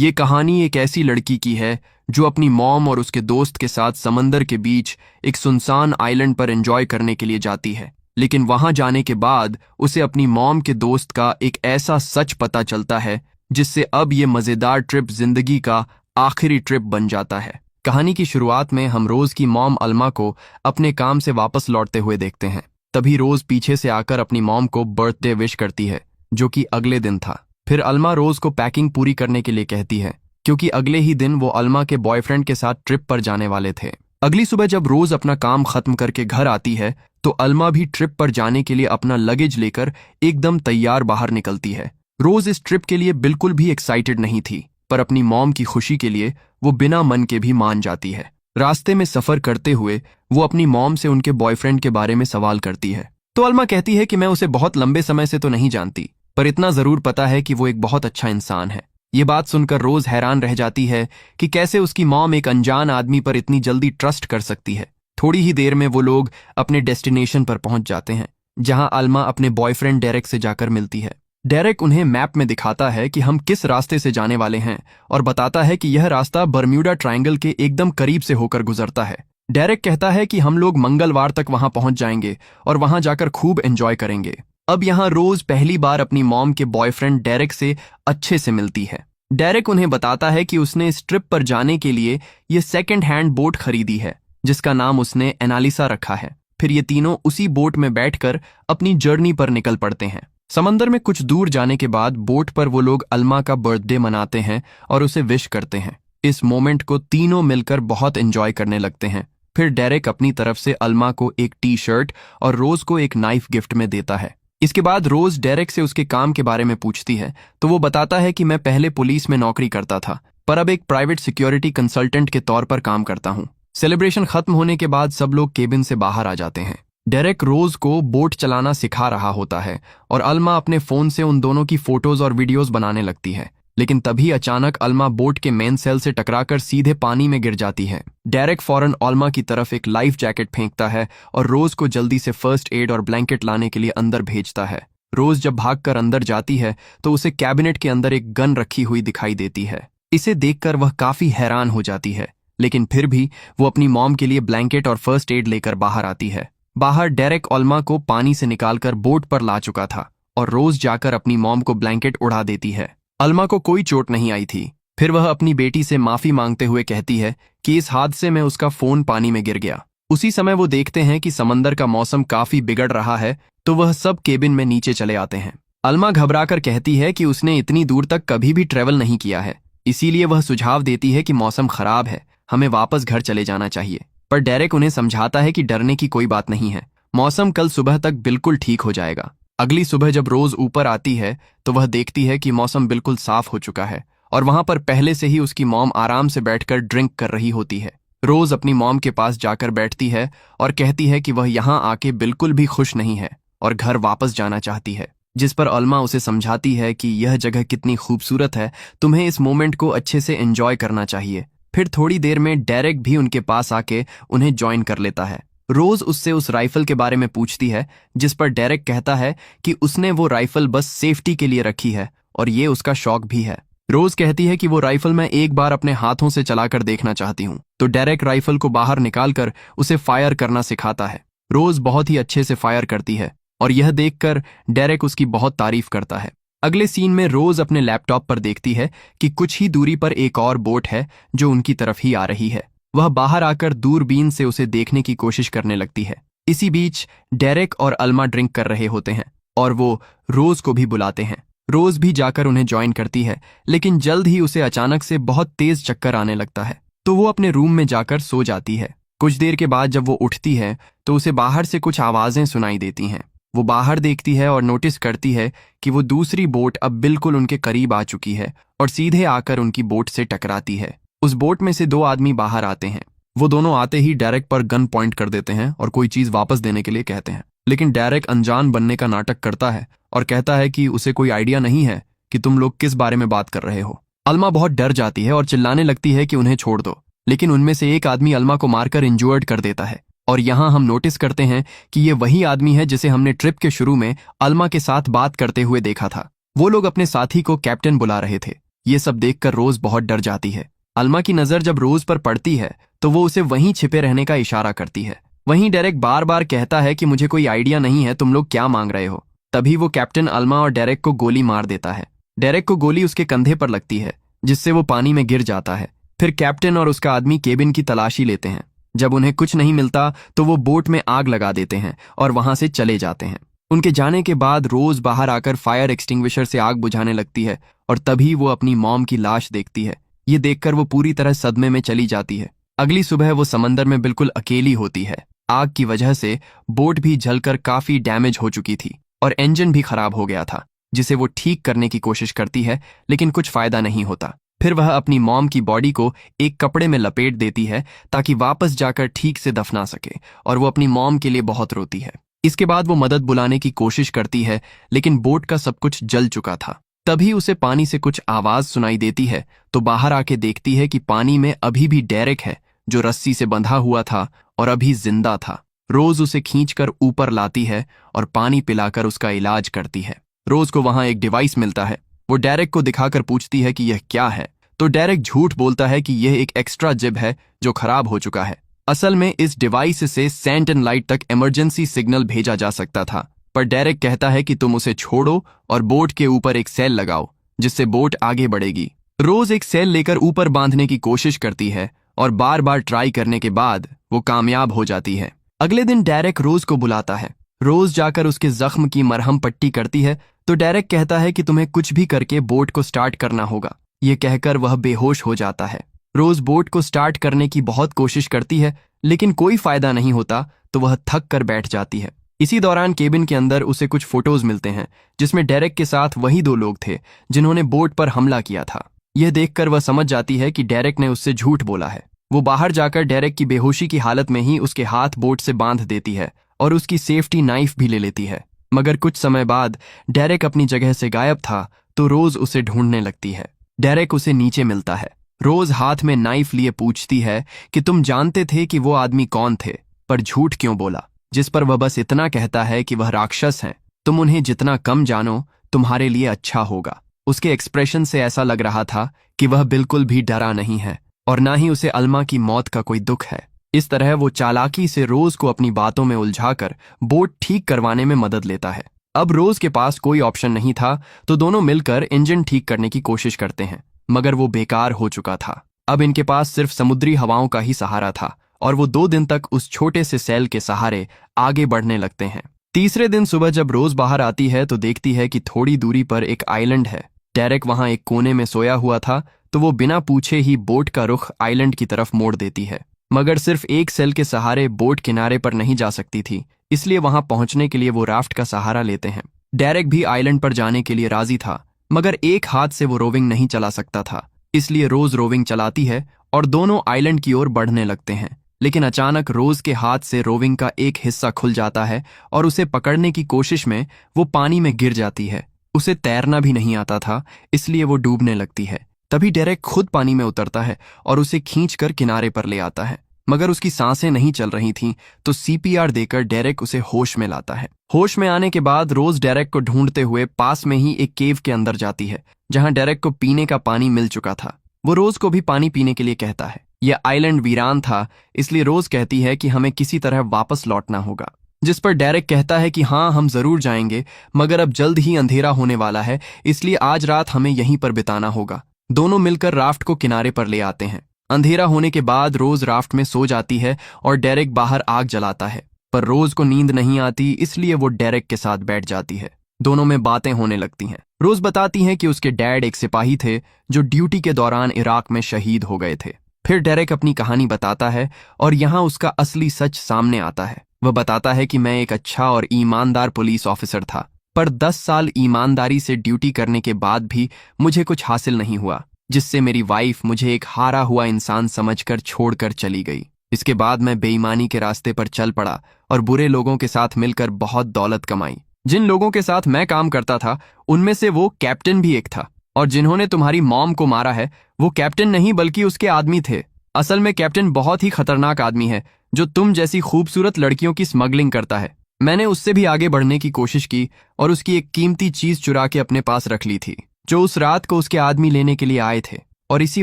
ये कहानी एक ऐसी लड़की की है जो अपनी मॉम और उसके दोस्त के साथ समंदर के बीच एक सुनसान आइलैंड पर एंजॉय करने के लिए जाती है। लेकिन वहां जाने के बाद उसे अपनी मॉम के दोस्त का एक ऐसा सच पता चलता है जिससे अब ये मजेदार ट्रिप जिंदगी का आखिरी ट्रिप बन जाता है। कहानी की शुरुआत में हम रोज की मॉम अल्मा को अपने काम से वापस लौटते हुए देखते हैं। तभी रोज पीछे से आकर अपनी मॉम को बर्थडे विश करती है, जो कि अगले दिन था। फिर अल्मा रोज को पैकिंग पूरी करने के लिए कहती है, क्योंकि अगले ही दिन वो अल्मा के बॉयफ्रेंड के साथ ट्रिप पर जाने वाले थे। अगली सुबह जब रोज अपना काम खत्म करके घर आती है तो अल्मा भी ट्रिप पर जाने के लिए अपना लगेज लेकर एकदम तैयार बाहर निकलती है। रोज इस ट्रिप के लिए बिल्कुल भी एक्साइटेड नहीं थी, पर अपनी मॉम की खुशी के लिए वो बिना मन के भी मान जाती है। रास्ते में सफर करते हुए वो अपनी मॉम से उनके बॉयफ्रेंड के बारे में सवाल करती है, तो अल्मा कहती है कि मैं उसे बहुत लंबे समय से तो नहीं जानती, पर इतना जरूर पता है कि वो एक बहुत अच्छा इंसान है। ये बात सुनकर रोज हैरान रह जाती है कि कैसे उसकी मॉम एक अनजान आदमी पर इतनी जल्दी ट्रस्ट कर सकती है। थोड़ी ही देर में वो लोग अपने डेस्टिनेशन पर पहुंच जाते हैं, जहां अल्मा अपने बॉयफ्रेंड डेरेक से जाकर मिलती है। डेरेक उन्हें मैप में दिखाता है कि हम किस रास्ते से जाने वाले हैं और बताता है कि यह रास्ता बर्म्यूडा ट्रायंगल के एकदम करीब से होकर गुजरता है। डेरेक कहता है कि हम लोग मंगलवार तक वहां पहुंच जाएंगे और वहां जाकर खूब एंजॉय करेंगे। अब यहाँ रोज पहली बार अपनी मॉम के बॉयफ्रेंड डेरेक से अच्छे से मिलती है। डेरेक उन्हें बताता है कि उसने इस ट्रिप पर जाने के लिए ये सेकंड हैंड बोट खरीदी है, जिसका नाम उसने एनालिसा रखा है। फिर ये तीनों उसी बोट में बैठकर अपनी जर्नी पर निकल पड़ते हैं। समंदर में कुछ दूर जाने के बाद बोट पर वो लोग अल्मा का बर्थडे मनाते हैं और उसे विश करते हैं। इस मोमेंट को तीनों मिलकर बहुत एंजॉय करने लगते हैं। फिर डेरेक अपनी तरफ से अल्मा को एक टी शर्ट और रोज को एक नाइफ गिफ्ट में देता है। इसके बाद रोज डेरेक से उसके काम के बारे में पूछती है, तो वो बताता है कि मैं पहले पुलिस में नौकरी करता था, पर अब एक प्राइवेट सिक्योरिटी कंसल्टेंट के तौर पर काम करता हूँ। सेलिब्रेशन खत्म होने के बाद सब लोग केबिन से बाहर आ जाते हैं। डेरेक रोज को बोट चलाना सिखा रहा होता है और अल्मा अपने फोन से उन दोनों की फोटोज और वीडियोस बनाने लगती है। लेकिन तभी अचानक अल्मा बोट के मेन सेल से टकराकर सीधे पानी में गिर जाती है। डेरेक फौरन अल्मा की तरफ एक लाइफ जैकेट फेंकता है और रोज को जल्दी से फर्स्ट एड और ब्लैंकेट लाने के लिए अंदर भेजता है। रोज जब भागकर अंदर जाती है तो उसे कैबिनेट के अंदर एक गन रखी हुई दिखाई देती है। इसे देखकर वह काफी हैरान हो जाती है, लेकिन फिर भी वो अपनी मॉम के लिए ब्लैंकेट और फर्स्ट एड लेकर बाहर आती है। बाहर डेरेक अल्मा को पानी से निकालकर बोट पर ला चुका था और रोज जाकर अपनी मॉम को ब्लैंकेट उड़ा देती है। अल्मा को कोई चोट नहीं आई थी। फिर वह अपनी बेटी से माफी मांगते हुए कहती है कि इस हादसे में उसका फोन पानी में गिर गया। उसी समय वो देखते हैं कि समंदर का मौसम काफी बिगड़ रहा है, तो वह सब केबिन में नीचे चले आते हैं। अल्मा घबराकर कहती है कि उसने इतनी दूर तक कभी भी ट्रेवल नहीं किया है, इसीलिए वह सुझाव देती है कि मौसम खराब है, हमें वापस घर चले जाना चाहिए। पर डेरेक उन्हें समझाता है कि डरने की कोई बात नहीं है, मौसम कल सुबह तक बिल्कुल ठीक हो जाएगा। अगली सुबह जब रोज ऊपर आती है तो वह देखती है कि मौसम बिल्कुल साफ हो चुका है और वहां पर पहले से ही उसकी मॉम आराम से बैठकर ड्रिंक कर रही होती है। रोज अपनी मॉम के पास जाकर बैठती है और कहती है कि वह यहाँ आके बिल्कुल भी खुश नहीं है और घर वापस जाना चाहती है, जिस पर अल्मा उसे समझाती है कि यह जगह कितनी खूबसूरत है, तुम्हें इस मोमेंट को अच्छे से एंजॉय करना चाहिए। फिर थोड़ी देर में डेरेक भी उनके पास आके उन्हें ज्वाइन कर लेता है। रोज उससे उस राइफल के बारे में पूछती है, जिस पर डेरेक कहता है कि उसने वो राइफल बस सेफ्टी के लिए रखी है और ये उसका शौक भी है। रोज कहती है कि वो राइफल मैं एक बार अपने हाथों से चलाकर देखना चाहती हूँ, तो डेरेक राइफल को बाहर निकालकर उसे फायर करना सिखाता है। रोज बहुत ही अच्छे से फायर करती है और यह देखकर डेरेक उसकी बहुत तारीफ करता है। अगले सीन में रोज अपने लैपटॉप पर देखती है कि कुछ ही दूरी पर एक और बोट है जो उनकी तरफ ही आ रही है। वह बाहर आकर दूरबीन से उसे देखने की कोशिश करने लगती है। इसी बीच डेरेक और अल्मा ड्रिंक कर रहे होते हैं और वो रोज को भी बुलाते हैं। रोज भी जाकर उन्हें ज्वाइन करती है, लेकिन जल्द ही उसे अचानक से बहुत तेज चक्कर आने लगता है, तो वो अपने रूम में जाकर सो जाती है। कुछ देर के बाद जब वो उठती है तो उसे बाहर से कुछ आवाजें सुनाई देती हैं। वो बाहर देखती है और नोटिस करती है कि वो दूसरी बोट अब बिल्कुल उनके करीब आ चुकी है और सीधे आकर उनकी बोट से टकराती है। उस बोट में से दो आदमी बाहर आते हैं। वो दोनों आते ही डेरेक पर गन पॉइंट कर देते हैं और कोई चीज वापस देने के लिए कहते हैं, लेकिन डेरेक अनजान बनने का नाटक करता है और कहता है कि उसे कोई आइडिया नहीं है कि तुम लोग किस बारे में बात कर रहे हो। अल्मा बहुत डर जाती है और चिल्लाने लगती है कि उन्हें छोड़ दो, लेकिन उनमें से एक आदमी अल्मा को मारकर इंजर्ड कर देता है। और यहाँ हम नोटिस करते हैं कि ये वही आदमी है जिसे हमने ट्रिप के शुरू में अल्मा के साथ बात करते हुए देखा था। वो लोग अपने साथी को कैप्टन बुला रहे थे। ये सब देखकर रोज बहुत डर जाती है। अल्मा की नजर जब रोज पर पड़ती है तो वो उसे वहीं छिपे रहने का इशारा करती है। वहीं डेरेक बार बार कहता है कि मुझे कोई आइडिया नहीं है, तुम लोग क्या मांग रहे हो। तभी वो कैप्टन अल्मा और डेरेक को गोली मार देता है। डेरेक को गोली उसके कंधे पर लगती है, जिससे वो पानी में गिर जाता है। फिर कैप्टन और उसका आदमी केबिन की तलाशी लेते हैं। जब उन्हें कुछ नहीं मिलता तो वो बोट में आग लगा देते हैं और वहां से चले जाते हैं। उनके जाने के बाद रोज बाहर आकर फायर एक्सटिंग्विशर से आग बुझाने लगती है और तभी वो अपनी मॉम की लाश देखती है। ये देखकर वो पूरी तरह सदमे में चली जाती है। अगली सुबह वो समंदर में बिल्कुल अकेली होती है। आग की वजह से बोट भी जलकर काफी डैमेज हो चुकी थी और इंजन भी खराब हो गया था, जिसे वो ठीक करने की कोशिश करती है, लेकिन कुछ फायदा नहीं होता। फिर वह अपनी मॉम की बॉडी को एक कपड़े में लपेट देती है ताकि वापस जाकर ठीक से दफना सके, और वो अपनी मॉम के लिए बहुत रोती है। इसके बाद वो मदद बुलाने की कोशिश करती है, लेकिन बोट का सब कुछ जल चुका था। तभी उसे पानी से कुछ आवाज सुनाई देती है, तो बाहर आके देखती है कि पानी में अभी भी डेरेक है, जो रस्सी से बंधा हुआ था और अभी जिंदा था। रोज उसे खींचकर ऊपर लाती है और पानी पिलाकर उसका इलाज करती है। रोज को वहां एक डिवाइस मिलता है। वो डेरेक को दिखाकर पूछती है कि यह क्या है, तो डेरेक झूठ बोलता है कि यह एक एक्स्ट्रा जिब है जो खराब हो चुका है। असल में इस डिवाइस से सेंटन लाइट तक इमरजेंसी सिग्नल भेजा जा सकता था, पर डेरेक कहता है कि तुम उसे छोड़ो और बोट के ऊपर एक सेल लगाओ, जिससे बोट आगे बढ़ेगी। रोज एक सेल लेकर ऊपर बांधने की कोशिश करती है और बार बार ट्राई करने के बाद वो कामयाब हो जाती है। अगले दिन डेरेक रोज को बुलाता है। रोज जाकर उसके जख्म की मरहम पट्टी करती है, तो डेरेक कहता है कि तुम्हें कुछ भी करके बोट को स्टार्ट करना होगा। ये कहकर वह बेहोश हो जाता है। रोज बोट को स्टार्ट करने की बहुत कोशिश करती है, लेकिन कोई फायदा नहीं होता, तो वह थक कर बैठ जाती है। इसी दौरान केबिन के अंदर उसे कुछ फोटोज मिलते हैं, जिसमें डेरेक के साथ वही दो लोग थे जिन्होंने बोट पर हमला किया था। यह देखकर वह समझ जाती है कि डेरेक ने उससे झूठ बोला है। वो बाहर जाकर डेरेक की बेहोशी की हालत में ही उसके हाथ बोट से बांध देती है और उसकी सेफ्टी नाइफ भी ले लेती है। मगर कुछ समय बाद डेरेक अपनी जगह से गायब था, तो रोज उसे ढूंढने लगती है। डेरेक उसे नीचे मिलता है। रोज हाथ में नाइफ लिए पूछती है कि तुम जानते थे कि वो आदमी कौन थे, पर झूठ क्यों बोला। जिस पर वह बस इतना कहता है कि वह राक्षस हैं, तुम उन्हें जितना कम जानो तुम्हारे लिए अच्छा होगा। उसके एक्सप्रेशन से ऐसा लग रहा था कि वह बिल्कुल भी डरा नहीं है और ना ही उसे अल्मा की मौत का कोई दुख है। इस तरह वो चालाकी से रोज को अपनी बातों में उलझाकर बोट ठीक करवाने में मदद लेता है। अब रोज के पास कोई ऑप्शन नहीं था, तो दोनों मिलकर इंजन ठीक करने की कोशिश करते हैं, मगर वो बेकार हो चुका था। अब इनके पास सिर्फ समुद्री हवाओं का ही सहारा था और वो 2 दिन तक उस छोटे से सेल के सहारे आगे बढ़ने लगते हैं। तीसरे दिन सुबह जब रोज बाहर आती है तो देखती है कि थोड़ी दूरी पर एक आइलैंड है। डेरेक वहां एक कोने में सोया हुआ था, तो वो बिना पूछे ही बोट का रुख आइलैंड की तरफ मोड़ देती है। मगर सिर्फ एक सेल के सहारे बोट किनारे पर नहीं जा सकती थी, इसलिए वहां पहुंचने के लिए वो राफ्ट का सहारा लेते हैं। डेरेक भी आइलैंड पर जाने के लिए राजी था, मगर एक हाथ से वो रोविंग नहीं चला सकता था, इसलिए रोज रोविंग चलाती है और दोनों आइलैंड की ओर बढ़ने लगते हैं। लेकिन अचानक रोज के हाथ से रोविंग का एक हिस्सा खुल जाता है और उसे पकड़ने की कोशिश में वो पानी में गिर जाती है। उसे तैरना भी नहीं आता था, इसलिए वो डूबने लगती है। तभी डेरेक खुद पानी में उतरता है और उसे खींचकर किनारे पर ले आता है, मगर उसकी सांसें नहीं चल रही थीं, तो सीपीआर देकर डेरेक उसे होश में लाता है। होश में आने के बाद रोज डेरेक को ढूंढते हुए पास में ही एक केव के अंदर जाती है, जहां डेरेक को पीने का पानी मिल चुका था। वो रोज को भी पानी पीने के लिए कहता है। यह आइलैंड वीरान था, इसलिए रोज कहती है कि हमें किसी तरह वापस लौटना होगा, जिस पर डेरेक कहता है कि हाँ, हम जरूर जाएंगे, मगर अब जल्द ही अंधेरा होने वाला है, इसलिए आज रात हमें यहीं पर बिताना होगा। दोनों मिलकर राफ्ट को किनारे पर ले आते हैं। अंधेरा होने के बाद रोज राफ्ट में सो जाती है और डेरेक बाहर आग जलाता है, पर रोज को नींद नहीं आती, इसलिए वो डेरेक के साथ बैठ जाती है। दोनों में बातें होने लगती हैं। रोज बताती हैं कि उसके डैड एक सिपाही थे जो ड्यूटी के दौरान इराक में शहीद हो गए थे। फिर डेरेक अपनी कहानी बताता है और यहाँ उसका असली सच सामने आता है। वह बताता है कि मैं एक अच्छा और ईमानदार पुलिस ऑफिसर था, पर 10 साल ईमानदारी से ड्यूटी करने के बाद भी मुझे कुछ हासिल नहीं हुआ, जिससे मेरी वाइफ मुझे एक हारा हुआ इंसान समझकर छोड़कर चली गई। इसके बाद मैं बेईमानी के रास्ते पर चल पड़ा और बुरे लोगों के साथ मिलकर बहुत दौलत कमाई। जिन लोगों के साथ मैं काम करता था उनमें से वो कैप्टन भी एक था, और जिन्होंने तुम्हारी मॉम को मारा है वो कैप्टन नहीं बल्कि उसके आदमी थे। असल में कैप्टन बहुत ही खतरनाक आदमी है जो तुम जैसी खूबसूरत लड़कियों की स्मगलिंग करता है। मैंने उससे भी आगे बढ़ने की कोशिश की और उसकी एक कीमती चीज चुरा के अपने पास रख ली थी, जो उस रात को उसके आदमी लेने के लिए आए थे, और इसी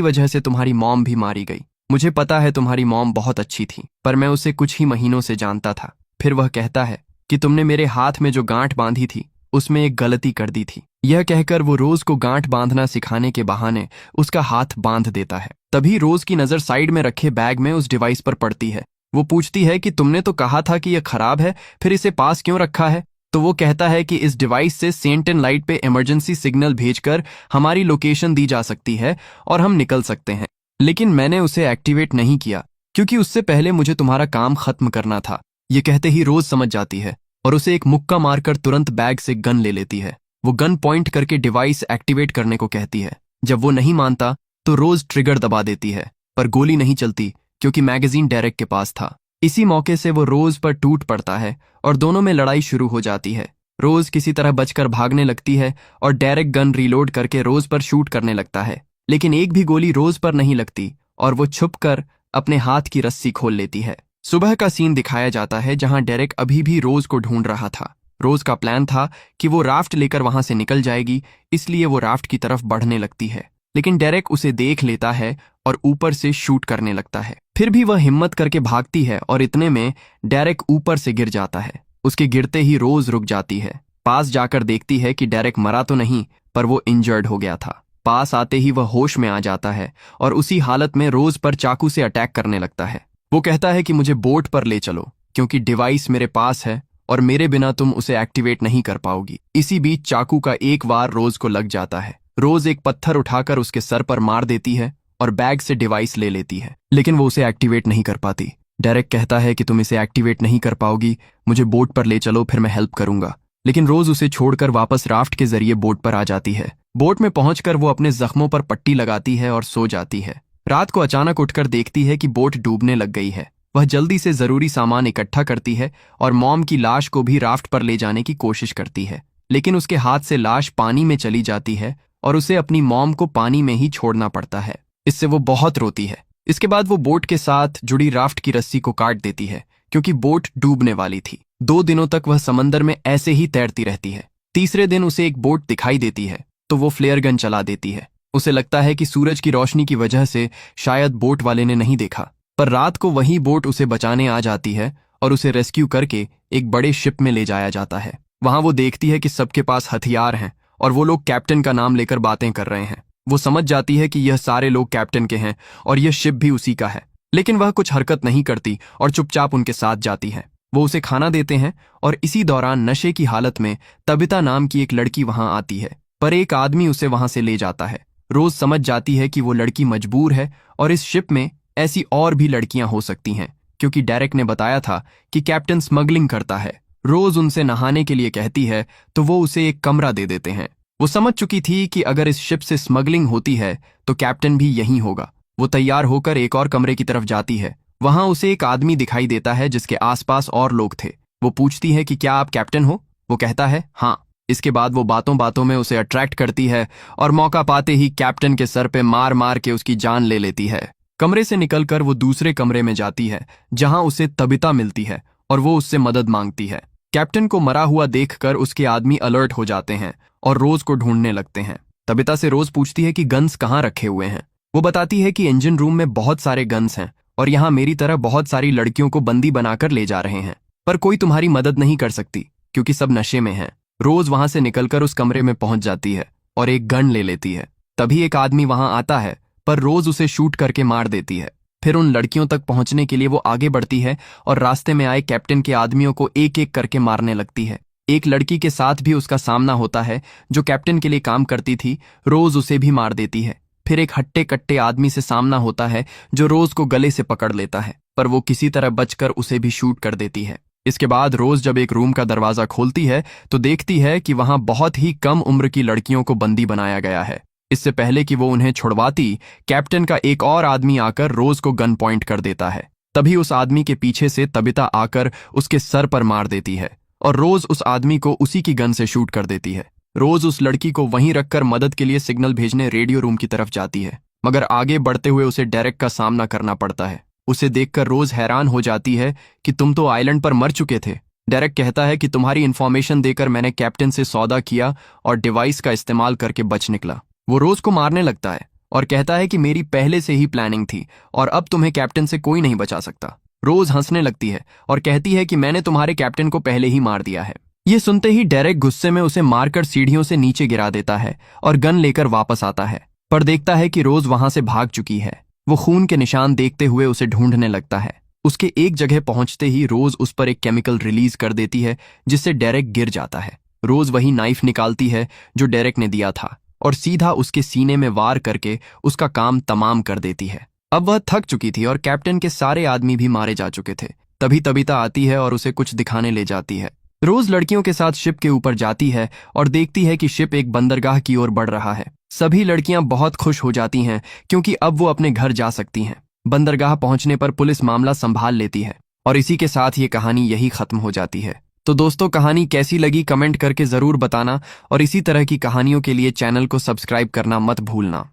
वजह से तुम्हारी मॉम भी मारी गई। मुझे पता है तुम्हारी मॉम बहुत अच्छी थी, पर मैं उसे कुछ ही महीनों से जानता था। फिर वह कहता है कि तुमने मेरे हाथ में जो गांठ बांधी थी उसमें एक गलती कर दी थी। यह कहकर वो रोज को गांठ बांधना सिखाने के बहाने उसका हाथ बांध देता है। तभी रोज की नजर साइड में रखे बैग में उस डिवाइस पर पड़ती है। वो पूछती है कि तुमने तो कहा था कि यह खराब है, फिर इसे पास क्यों रखा है? तो वो कहता है कि इस डिवाइस से सेंटेन लाइट पे इमरजेंसी सिग्नल भेजकर हमारी लोकेशन दी जा सकती है और हम निकल सकते हैं। लेकिन मैंने उसे एक्टिवेट नहीं किया क्योंकि उससे पहले मुझे तुम्हारा काम खत्म करना था। ये कहते ही रोज समझ जाती है और उसे एक मुक्का मारकर तुरंत बैग से गन ले लेती है। वो गन पॉइंट करके डिवाइस एक्टिवेट करने को कहती है। जब वो नहीं मानता तो रोज ट्रिगर दबा देती है, पर गोली नहीं चलती क्योंकि मैगजीन डेरेक के पास था। इसी मौके से वो रोज पर टूट पड़ता है और दोनों में लड़ाई शुरू हो जाती है। रोज किसी तरह बचकर भागने लगती है और डेरेक गन रीलोड करके रोज पर शूट करने लगता है, लेकिन एक भी गोली रोज पर नहीं लगती और वो छुपकर अपने हाथ की रस्सी खोल लेती है। सुबह का सीन दिखाया जाता है जहां डेरेक अभी भी रोज को ढूंढ रहा था। रोज का प्लान था कि वो राफ्ट लेकर वहां से निकल जाएगी, इसलिए वो राफ्ट की तरफ बढ़ने लगती है, लेकिन डेरेक उसे देख लेता है और ऊपर से शूट करने लगता है। फिर भी वह हिम्मत करके भागती है और इतने में डेरेक ऊपर से गिर जाता है। उसके गिरते ही रोज रुक जाती है। पास जाकर देखती है कि डेरेक मरा तो नहीं, पर वो इंजर्ड हो गया था। पास आते ही वह होश में आ जाता है और उसी हालत में रोज पर चाकू से अटैक करने लगता है। वो कहता है कि मुझे बोट पर ले चलो क्योंकि डिवाइस मेरे पास है और मेरे बिना तुम उसे एक्टिवेट नहीं कर पाओगी। इसी बीच चाकू का एक वार रोज को लग जाता है। रोज एक पत्थर उठाकर उसके सर पर मार देती है और बैग से डिवाइस ले लेती है, लेकिन वो उसे एक्टिवेट नहीं कर पाती। डेरेक कहता है कि तुम इसे एक्टिवेट नहीं कर पाओगी, मुझे बोट पर ले चलो, फिर मैं हेल्प करूंगा। लेकिन रोज उसे छोड़कर वापस राफ्ट के जरिए बोट पर आ जाती है। बोट में पहुंचकर वो अपने जख्मों पर पट्टी लगाती है और सो जाती है। रात को अचानक उठकर देखती है कि बोट डूबने लग गई है। वह जल्दी से जरूरी सामान इकट्ठा करती है और मॉम की लाश को भी राफ्ट पर ले जाने की कोशिश करती है, लेकिन उसके हाथ से लाश पानी में चली जाती है और उसे अपनी मॉम को पानी में ही छोड़ना पड़ता है। इससे वो बहुत रोती है। इसके बाद वो बोट के साथ जुड़ी राफ्ट की रस्सी को काट देती है क्योंकि बोट डूबने वाली थी। 2 दिनों तक वह समंदर में ऐसे ही तैरती रहती है। तीसरे दिन उसे एक बोट दिखाई देती है तो वो फ्लेयर गन चला देती है। उसे लगता है कि सूरज की रोशनी की वजह से शायद बोट वाले ने नहीं देखा, पर रात को वही बोट उसे बचाने आ जाती है और उसे रेस्क्यू करके एक बड़े शिप में ले जाया जाता है। वहां वो देखती है कि सबके पास हथियार हैं और वो लोग कैप्टन का नाम लेकर बातें कर रहे हैं। वो समझ जाती है कि यह सारे लोग कैप्टन के हैं और यह शिप भी उसी का है, लेकिन वह कुछ हरकत नहीं करती और चुपचाप उनके साथ जाती है। वो उसे खाना देते हैं और इसी दौरान नशे की हालत में तबिता नाम की एक लड़की वहां आती है, पर एक आदमी उसे वहां से ले जाता है। रोज समझ जाती है कि वो लड़की मजबूर है और इस शिप में ऐसी और भी लड़कियां हो सकती हैं क्योंकि डेरेक ने बताया था कि कैप्टन स्मगलिंग करता है। रोज उनसे नहाने के लिए कहती है तो वो उसे एक कमरा दे देते हैं। वो समझ चुकी थी कि अगर इस शिप से स्मगलिंग होती है तो कैप्टन भी यहीं होगा। वो तैयार होकर एक और कमरे की तरफ जाती है। वहां उसे एक आदमी दिखाई देता है जिसके आसपास और लोग थे। वो पूछती है कि क्या आप कैप्टन हो? वो कहता है हाँ। इसके बाद वो बातों बातों में उसे अट्रैक्ट करती है और मौका पाते ही कैप्टन के सर पे मार मार के उसकी जान ले लेती है। कमरे से निकलकर वो दूसरे कमरे में जाती है जहां उसे तबिता मिलती है और वो उससे मदद मांगती है। कैप्टन को मरा हुआ देखकर उसके आदमी अलर्ट हो जाते हैं और रोज को ढूंढने लगते हैं। तबिता से रोज पूछती है कि गन्स कहाँ रखे हुए हैं। वो बताती है कि इंजन रूम में बहुत सारे गन्स हैं और यहाँ मेरी तरह बहुत सारी लड़कियों को बंदी बनाकर ले जा रहे हैं, पर कोई तुम्हारी मदद नहीं कर सकती क्योंकि सब नशे में हैं। रोज वहां से निकलकर उस कमरे में पहुंच जाती है और एक गन ले लेती है। तभी एक आदमी वहां आता है, पर रोज उसे शूट करके मार देती है। फिर उन लड़कियों तक पहुंचने के लिए वो आगे बढ़ती है और रास्ते में आए कैप्टन के आदमियों को एक एक करके मारने लगती है। एक लड़की के साथ भी उसका सामना होता है जो कैप्टन के लिए काम करती थी। रोज उसे भी मार देती है। फिर एक हट्टे कट्टे आदमी से सामना होता है जो रोज को गले से पकड़ लेता है, पर वो किसी तरह बचकर उसे भी शूट कर देती है। इसके बाद रोज जब एक रूम का दरवाजा खोलती है तो देखती है कि वहां बहुत ही कम उम्र की लड़कियों को बंदी बनाया गया है। इससे पहले कि वो उन्हें छुड़वाती, कैप्टन का एक और आदमी आकर रोज को गन पॉइंट कर देता है। तभी उस आदमी के पीछे से तबिता आकर उसके सर पर मार देती है और रोज उस आदमी को उसी की गन से शूट कर देती है। रोज उस लड़की को वहीं रखकर मदद के लिए सिग्नल भेजने रेडियो रूम की तरफ जाती है, मगर आगे बढ़ते हुए उसे डेरेक का सामना करना पड़ता है। उसे देखकर रोज हैरान हो जाती है कि तुम तो आइलैंड पर मर चुके थे। डेरेक कहता है कि तुम्हारी इन्फॉर्मेशन देकर मैंने कैप्टन से सौदा किया और डिवाइस का इस्तेमाल करके बच निकला। वो रोज को मारने लगता है और कहता है कि मेरी पहले से ही प्लानिंग थी और अब तुम्हें कैप्टन से कोई नहीं बचा सकता। रोज हंसने लगती है और कहती है कि मैंने तुम्हारे कैप्टन को पहले ही मार दिया है। ये सुनते ही डेरेक गुस्से में उसे मारकर सीढ़ियों से नीचे गिरा देता है और गन लेकर वापस आता है, पर देखता है कि रोज वहां से भाग चुकी है। वो खून के निशान देखते हुए उसे ढूंढने लगता है। उसके एक जगह पहुंचते ही रोज उस पर एक केमिकल रिलीज कर देती है जिससे डेरेक गिर जाता है। रोज वही नाइफ निकालती है जो डेरेक ने दिया था और सीधा उसके सीने में वार करके उसका काम तमाम कर देती है। अब वह थक चुकी थी और कैप्टन के सारे आदमी भी मारे जा चुके थे। तभी तबीता आती है और उसे कुछ दिखाने ले जाती है। रोज लड़कियों के साथ शिप के ऊपर जाती है और देखती है कि शिप एक बंदरगाह की ओर बढ़ रहा है। सभी लड़कियां बहुत खुश हो जाती हैं क्योंकि अब वो अपने घर जा सकती हैं। बंदरगाह पहुंचने पर पुलिस मामला संभाल लेती है और इसी के साथ ये कहानी यही खत्म हो जाती है। तो दोस्तों, कहानी कैसी लगी कमेंट करके जरूर बताना और इसी तरह की कहानियों के लिए चैनल को सब्सक्राइब करना मत भूलना।